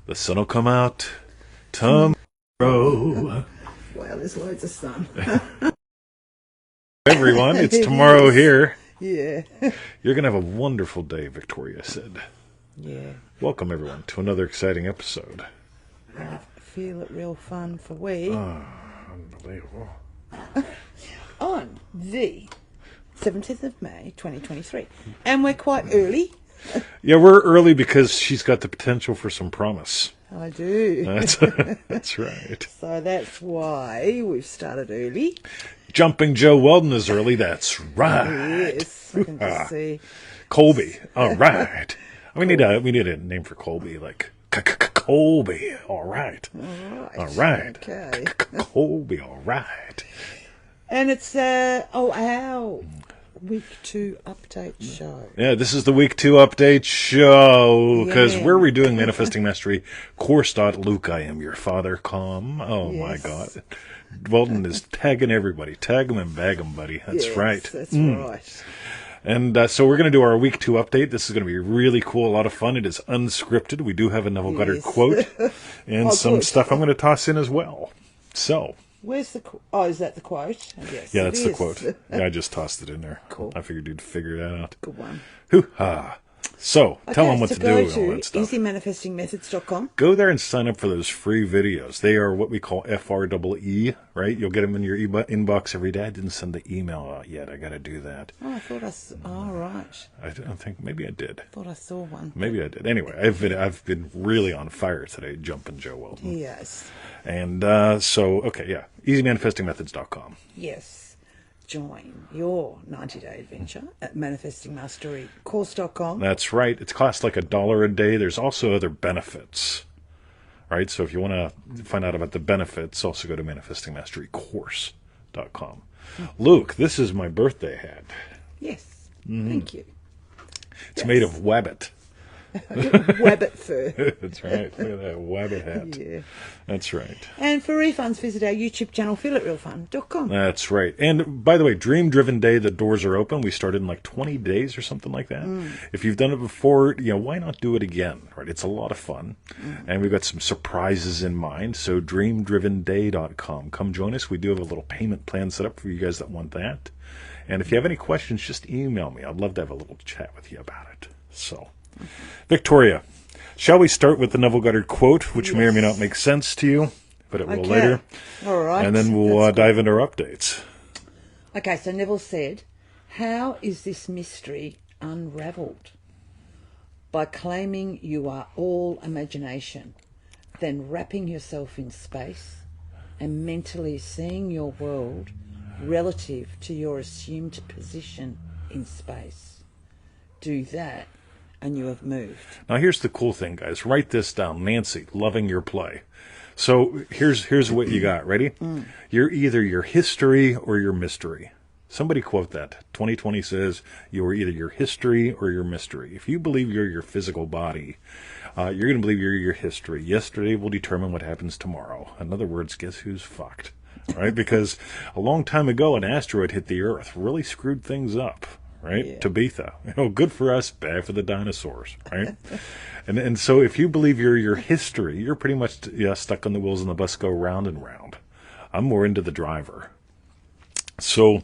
The sun will come out tomorrow. Well, there's loads of sun. Everyone, it's tomorrow here. Yeah. You're going to have a wonderful day, Victoria said. Yeah. Welcome, everyone, to another exciting episode. Feel it real fun for we. Unbelievable. On the 17th of May, 2023. And we're quite early. Yeah, we're early because she's got the potential for some promise. I do. That's right. So that's why we've started early. Jumping Joe Weldon is early. That's right. Yes, I can just see. Colby. All right. We need a name for Colby, like Colby. All right. All right. Okay. Colby. All right. And it's our week 2 update show. Yeah, this is the week 2 update show because Yeah. we're redoing Manifesting Mastery course.luke. I am your father.com. Oh Yes. my God. Weldon is tagging everybody. Tag them and bag them, buddy. That's Yes, right. That's right. And so we're going to do our week 2 update. This is going to be really cool, a lot of fun. It is unscripted. We do have a Neville Goddar Yes. quote and some good. stuff I'm going to toss in as well. So, Where's the... is that the quote? Yes, yeah, it that's the is. quote. Yeah, I just tossed it in there. Cool. I figured you'd figure that out. Good one. Hoo-ha. So, tell them what to do go and all to that stuff. easymanifestingmethods.com. Go there and sign up for those free videos. They are what we call FREE, right? You'll get them in your inbox every day. I didn't send the email out yet. I got to do that. Oh, I thought I saw... Oh, right. I don't think, maybe I did. Thought I saw one. Maybe I did. Anyway, I've been really on fire today, jumping Joe Weldon. Yes. And easymanifestingmethods.com. Yes. Join your 90-day adventure at manifestingmasterycourse.com. That's right. It costs like $1 a day. There's also other benefits, right? So if you want to find out about the benefits, also go to manifestingmasterycourse.com. Luke, this is my birthday hat. Yes. Thank you. It's made of wabbit. Wabbit fur. That's right. Look at that wabbit hat. Yeah. That's right. And for refunds, visit our YouTube channel, feelitrealfun.com. That's right. And by the way, Dream Driven Day, the doors are open. We started in like 20 days or something like that. If you've done it before, why not do it again? Right? It's a lot of fun. And we've got some surprises in mind. So dreamdrivenday.com. Come join us. We do have a little payment plan set up for you guys that want that. And if you have any questions, just email me. I'd love to have a little chat with you about it. So, Victoria, shall we start with the Neville Goddar quote, which may or may not make sense to you, but it will later. All right. And then we'll dive into our updates. Okay, so Neville said, how is this mystery unraveled? By claiming you are all imagination, then wrapping yourself in space and mentally seeing your world relative to your assumed position in space. Do that and you have moved. Now here's the cool thing, guys. Write this down. Nancy, loving your play. So here's what you got. Ready? You're either your history or your mystery. Somebody quote that. 2020 says you are either your history or your mystery. If you believe you're your physical body, you're going to believe you're your history. Yesterday will determine what happens tomorrow. In other words, guess who's fucked? Right? Because a long time ago, an asteroid hit the Earth, really screwed things up. Right? Yeah. Tabitha. Good for us, bad for the dinosaurs. Right? and so if you believe you're your history, you're pretty much stuck on the wheels and the bus go round and round. I'm more into the driver. So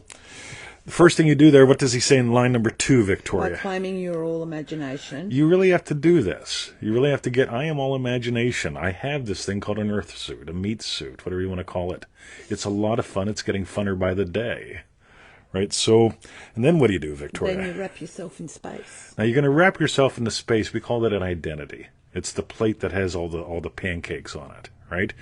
the first thing you do there, what does he say in line number 2, Victoria? By claiming you're all imagination. You really have to do this. You really have to get, I am all imagination. I have this thing called an earth suit, a meat suit, whatever you want to call it. It's a lot of fun. It's getting funner by the day. Right, so, and then what do you do, Victoria? Then you wrap yourself in space. Now you're going to wrap yourself into space. We call that an identity. It's the plate that has all the pancakes on it, right?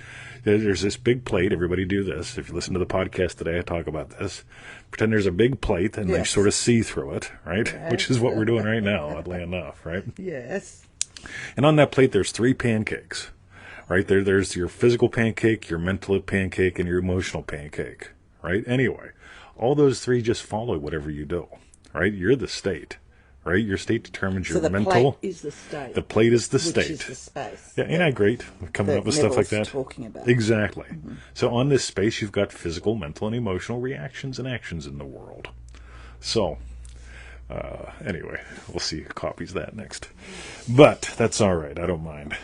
There's this big plate. Everybody do this. If you listen to the podcast today, I talk about this. Pretend there's a big plate and you sort of see through it, right? Yes. Which is what we're doing right now, oddly enough, right? Yes. And on that plate, there's 3 pancakes, right? There's your physical pancake, your mental pancake, and your emotional pancake, right? Anyway. All those 3 just follow whatever you do, right? You're the state, right? Your state determines your mental. So the plate is the state. The plate is the which state. Is the space. Yeah, ain't that great? Coming up with stuff like that. Talking about. Exactly. So on this space, you've got physical, mental, and emotional reactions and actions in the world. So Anyway, we'll see who copies that next. But that's all right. I don't mind.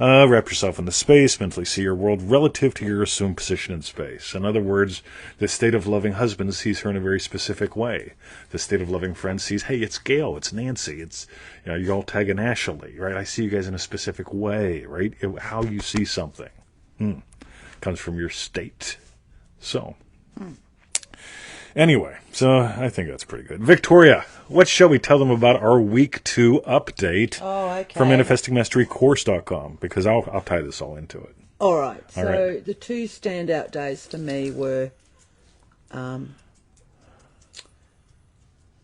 Wrap yourself in the space, mentally see your world relative to your assumed position in space. In other words, the state of loving husband sees her in a very specific way. The state of loving friend sees, hey, it's Gail, it's Nancy, it's, you're all tagging Ashley, right? I see you guys in a specific way, right? How you see something comes from your state. So, anyway, so I think that's pretty good. Victoria, what shall we tell them about our week 2 update from manifestingmasterycourse.com? Because I'll tie this all into it. All right. So the 2 standout days to me were I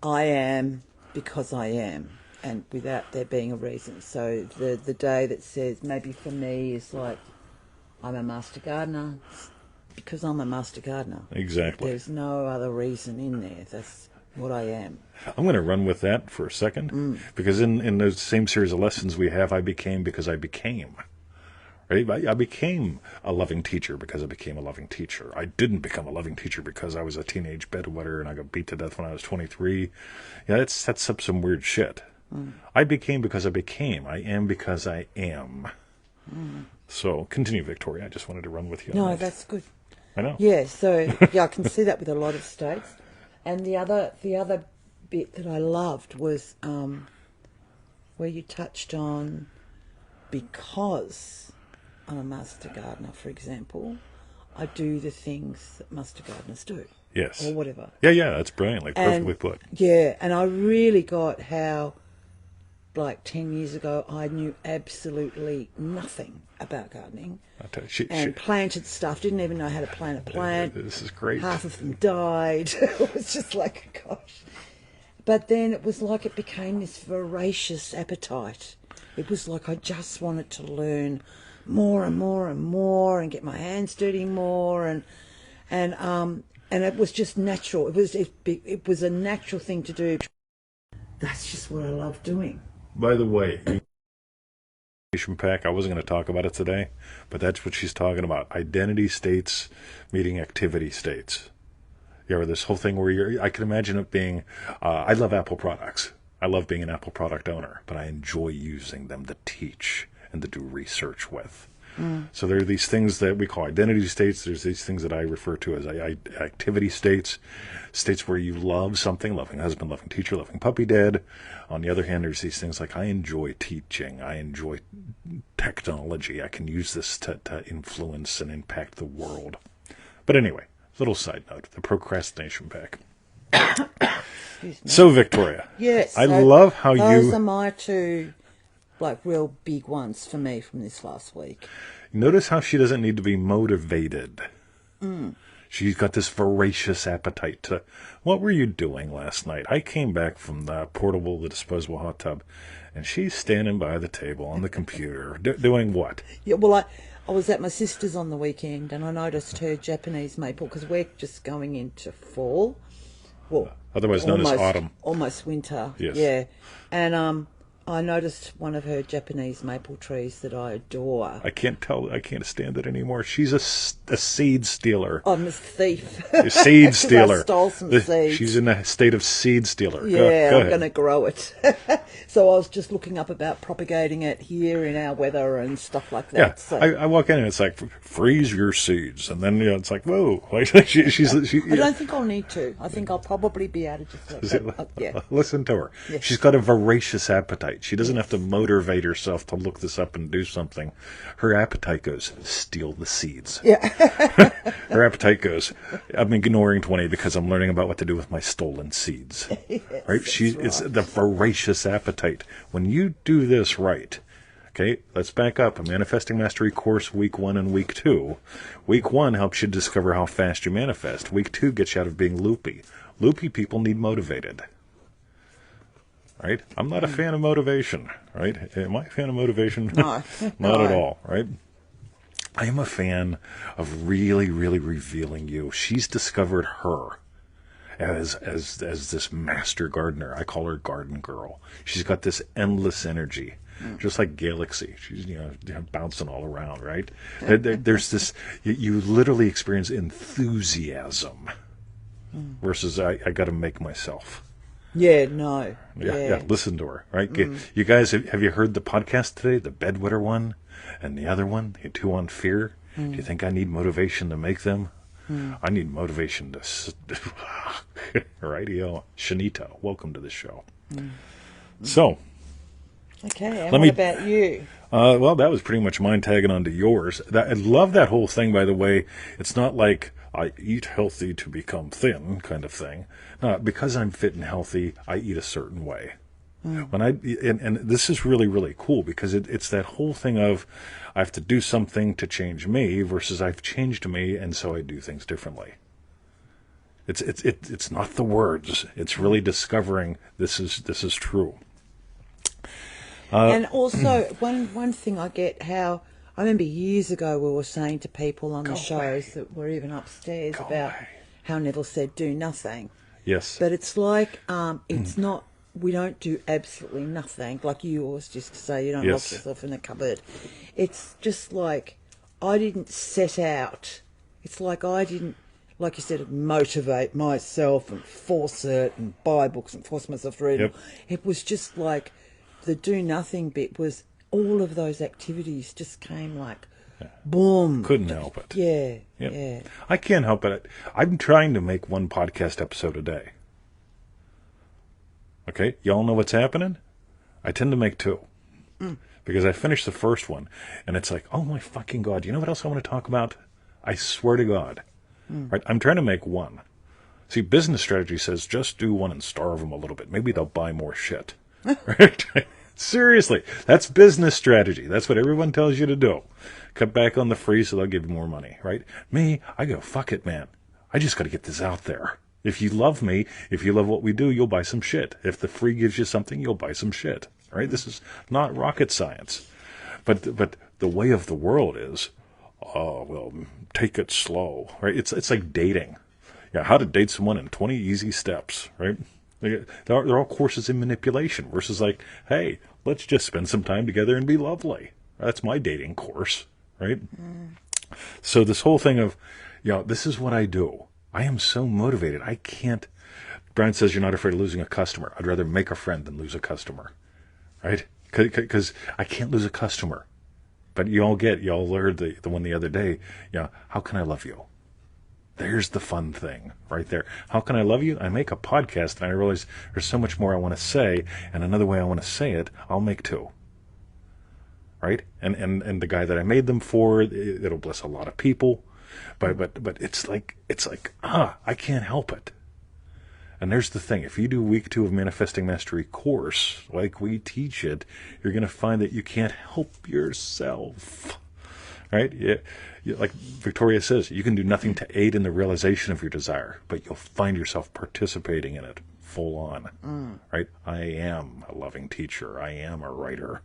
am because I am, and without there being a reason. So the day that says, maybe for me, is like, I'm a master gardener because I'm a master gardener. Exactly. There's no other reason in there. That's what I am. I'm going to run with that for a second, because in the same series of lessons we have, I became because I became. Right? I became a loving teacher because I became a loving teacher. I didn't become a loving teacher because I was a teenage bedwetter and I got beat to death when I was 23. Yeah, that sets up some weird shit. I became because I became. I am because I am. So continue, Victoria. I just wanted to run with you. No, that's good. I know. Yeah, so I can see that with a lot of states. And the other bit that I loved was where you touched on, because I'm a master gardener, for example, I do the things that master gardeners do. Yes. Or whatever. Yeah, that's brilliantly, perfectly put. Yeah, and I really got how, like 10 years ago, I knew absolutely nothing about gardening. I'll tell you, and planted stuff, didn't even know how to plant a plant. This is great. Half of them died. It was just like, gosh. But then it was like it became this voracious appetite. It was like I just wanted to learn more and more and more and get my hands dirty more, and it was just natural. It was a natural thing to do. That's just what I love doing. By the way, pack, I wasn't going to talk about it today, but that's what she's talking about. Identity states meeting activity states. This whole thing where I can imagine it being, I love Apple products. I love being an Apple product owner, but I enjoy using them to teach and to do research with. So there are these things that we call identity states. There's these things that I refer to as activity states, states where you love something, loving husband, loving teacher, loving puppy dad. On the other hand, there's these things like I enjoy teaching. I enjoy technology. I can use this to influence and impact the world. But anyway, little side note, the procrastination pack. So, Victoria. Yes. I love how those are my 2... like real big ones for me from this last week. Notice how she doesn't need to be motivated. She's got this voracious appetite to, what were you doing last night? I came back from the disposable hot tub, and she's standing by the table on the computer. Doing what? Yeah, well, I was at my sister's on the weekend, and I noticed her Japanese maple, because we're just going into fall. Well, otherwise known as autumn. Almost winter. Yes. Yeah. And I noticed one of her Japanese maple trees that I adore. I can't stand it anymore. She's a seed stealer. I'm a thief. A seed stealer. I stole some seeds. She's in a state of seed stealer. Yeah, go I'm going to grow it. So I was just looking up about propagating it here in our weather and stuff like that. Yeah, so. I walk in and it's like, freeze your seeds. And then it's like, whoa. Like, I don't think I'll need to. I think I'll probably be able to just listen to her. Yeah. She's got a voracious appetite. She doesn't have to motivate herself to look this up and do something. Her appetite goes, steal the seeds. Yeah. Her appetite goes, I'm ignoring 20 because I'm learning about what to do with my stolen seeds. Yes, right? It's the voracious appetite. When you do this right, okay, let's back up. A Manifesting Mastery course, week 1 and week 2. Week 1 helps you discover how fast you manifest. Week 2 gets you out of being loopy. Loopy people need motivated. Right? I'm not a fan of motivation, right? Am I a fan of motivation? No. Not at all, right? I am a fan of really, really revealing you. She's discovered her as this master gardener. I call her Garden Girl. She's got this endless energy, just like Galaxy. She's bouncing all around, right? There's this, you literally experience enthusiasm versus I got to make myself. Yeah, no. Yeah, listen to her, right? You guys, have you heard the podcast today? The bedwetter one and the other one, the two on fear. Do you think I need motivation to make them? I need motivation to... Rightio. Shanita, welcome to the show. So... Okay, and what about you? Well, that was pretty much mine tagging onto yours. I love that whole thing, by the way. It's not like I eat healthy to become thin kind of thing. No, because I'm fit and healthy, I eat a certain way. When and this is really, really cool because it's that whole thing of I have to do something to change me versus I've changed me and so I do things differently. It's not the words. It's really discovering this is true. And also, one thing I get how I remember years ago we were saying to people on the shows that were even upstairs about how Neville said do nothing. Yes. But it's like it's not. We don't do absolutely nothing. Like you always just say, you don't lock yourself in a cupboard. It's just like I didn't set out. It's like I didn't, like you said, motivate myself and force it and buy books and force myself to read them. It was just like. The do nothing bit was all of those activities just came like boom. Couldn't help it. Yeah. I can't help it. I'm trying to make one podcast episode a day. Okay, y'all know what's happening? I tend to make two. Because I finished the first one and it's like, oh my fucking God, you know what else I want to talk about? I swear to God. Right? I'm trying to make one. See, business strategy says just do one and starve them a little bit. Maybe they'll buy more shit. Right? Seriously, that's business strategy. That's what everyone tells you to do. Cut back on the free so they'll give you more money, right? Me, I go, fuck it, man. I just got to get this out there. If you love me, if you love what we do, you'll buy some shit. If the free gives you something, you'll buy some shit, right? This is not rocket science. But the way of the world is, oh, well, take it slow, right? It's like dating. Yeah, how to date someone in 20 easy steps, right? They're all courses in manipulation versus like, hey, let's just spend some time together and be lovely. That's my dating course, right? So this whole thing of, this is what I do. I am so motivated. I can't. Brian says you're not afraid of losing a customer. I'd rather make a friend than lose a customer, right? Because I can't lose a customer. But y'all heard the one the other day. How can I love you? There's the fun thing right there. How can I love you? I make a podcast and I realize there's so much more I want to say, and another way I want to say it, I'll make two. Right? And the guy that I made them for, it'll bless a lot of people. But it's like I can't help it. And there's the thing. If you do week 2 of Manifesting Mastery course, like we teach it, you're going to find that you can't help yourself. Right? Yeah. Like Victoria says, you can do nothing to aid in the realization of your desire, but you'll find yourself participating in it full on. Right? I am a loving teacher. I am a writer.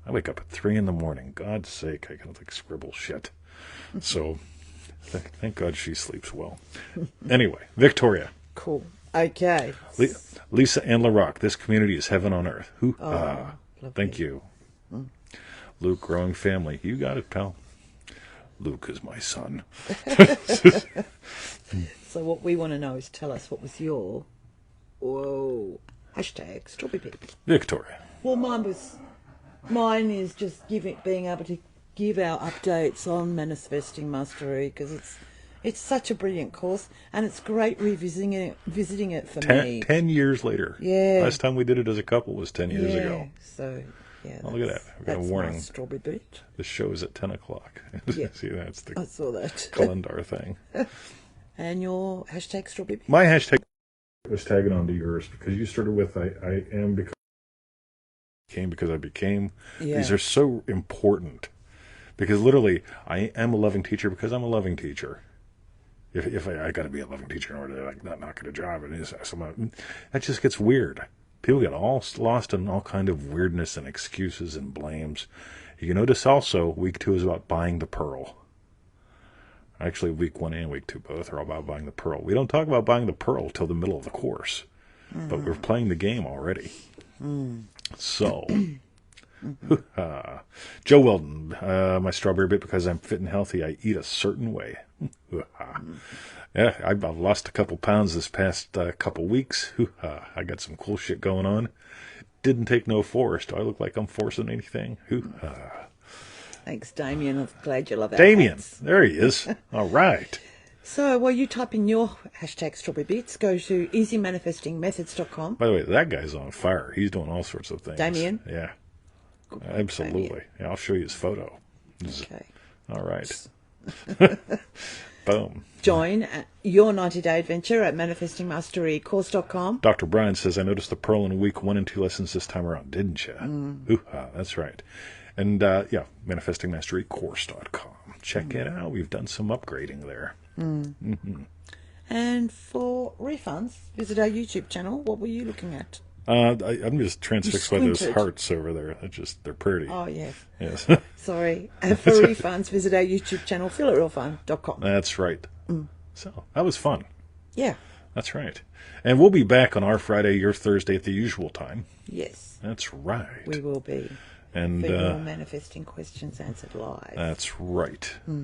I wake up at 3 a.m. God's sake, I gotta scribble shit. So, thank God she sleeps well. Anyway, Victoria. Cool. Okay. Lisa and LaRock, this community is heaven on earth. Thank you. Luke, growing family. You got it, pal. Luke is my son. So what we want to know is tell us what was your hashtag strawberry pip. Victoria. Well, mine is just being able to give our updates on Manifesting Mastery because it's such a brilliant course and it's great visiting it for me. 10 years later. Yeah. Last time we did it as a couple was 10 years ago. So. Yeah, look at that. We've got a warning. My strawberry bit. The show is at 10 o'clock. Yeah. See, that's the I saw that. calendar thing. And your hashtag strawberry bit? My hashtag was tagging onto yours because you started with I am because I became. Yeah. These are so important because literally I am a loving teacher because I'm a loving teacher. If I got to be a loving teacher in order to not get a job, that just gets weird. People get all lost in all kind of weirdness and excuses and blames. You can notice also, week 2 is about buying the pearl. Actually, week 1 and week 2 both are all about buying the pearl. We don't talk about buying the pearl till the middle of the course, but we're playing the game already. So, Joe Weldon, my strawberry bit because I'm fit and healthy. I eat a certain way. Yeah, I've lost a couple pounds this past couple weeks. Hoo-ha. I got some cool shit going on. Didn't take no force. Do I look like I'm forcing anything? Hoo-ha. Thanks, Damien. I'm glad you love our Damien, hats. there he is. All right. So while you type in your hashtag strawberry bits, go to easymanifestingmethods.com. By the way, that guy's on fire. He's doing all sorts of things. Damien? Yeah. Good work, Absolutely. Damien. Yeah, I'll show you his photo. Okay. All right. Boom. Join your 90-day adventure at manifestingmasterycourse.com. Dr. Brian says, I noticed the pearl in week 1 and 2 lessons this time around, didn't you? Hoo-ha, that's right. And, manifestingmasterycourse.com. Check it out. We've done some upgrading there. And for refunds, visit our YouTube channel. What were you looking at? I'm just transfixed by those squinted. hearts over there. They're pretty. Oh, yes. Yes. Sorry. And for refunds, visit our YouTube channel, feelitrealfun.com. That's right. So, that was fun. Yeah. That's right. And we'll be back on our Friday, your Thursday at the usual time. Yes. That's right. We will be. And For your manifesting questions answered live. that's right. All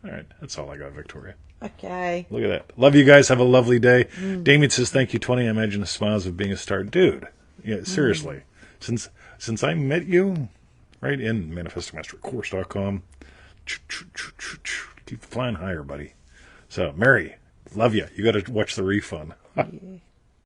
right. That's all I got, Victoria. Okay. Look at that. Love you guys. Have a lovely day. Damien says, thank you, 20. I imagine the smiles of being a star. Dude, yeah, seriously. Since I met you, right, in manifestingmasterycourse.com, keep flying higher, buddy. So, Mary, love you. You got to watch the refund. Yeah.